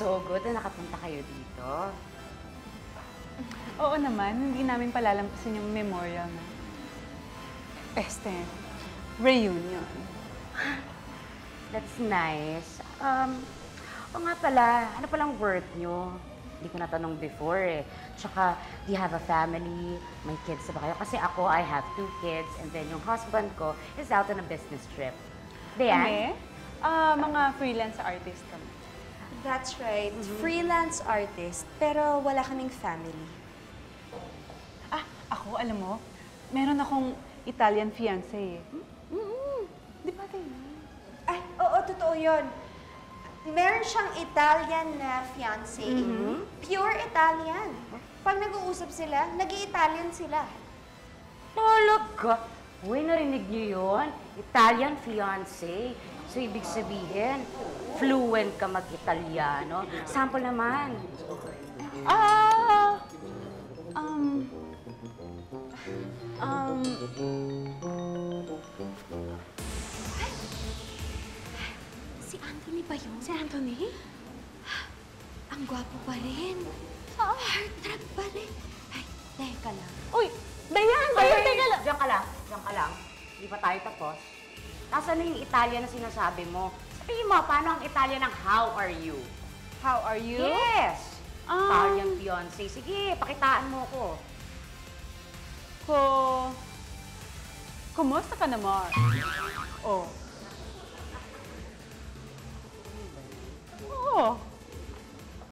so good na nakapunta kayo dito. Oo naman, hindi namin palalampasin yung memorial na reunion. That's nice. O nga pala, ano palang work nyo? Hindi ko natanong before eh. Tsaka, do you have a family? May kids ba kayo? Kasi ako, I have 2 kids and then yung husband ko is out on a business trip. Kami? Mga freelance artist kami. That's right. Freelance artist, pero wala kaming family. Ako, alam mo, meron akong Italian fiancé eh. Di ba, Tina? Ay, oo, totoo yun. Meron siyang Italian na fiancé. Pure Italian. Pag nag-uusap sila, nag-i-Italian sila. Talaga? Uy, narinig niyo yun? Italian fiancé. So, ibig sabihin, fluent ka mag-Italiano. Sample naman. Si Anthony ba yun? Si Anthony? Ang gwapo pa rin. Heartthrob pa rin. Ay, teka lang. Uy! Dayan! Dayan! Teka lang! Diyan ka lang. Diyan ka lang. Hindi pa tayo tapos. Nasaan na yung Italian na sinasabi mo? Sabihin mo, paano ang Italian ng how are you? How are you? Yes! Italian fiancé. Sige, pakitaan mo ko. Kumusta ka naman? Oh. Oh.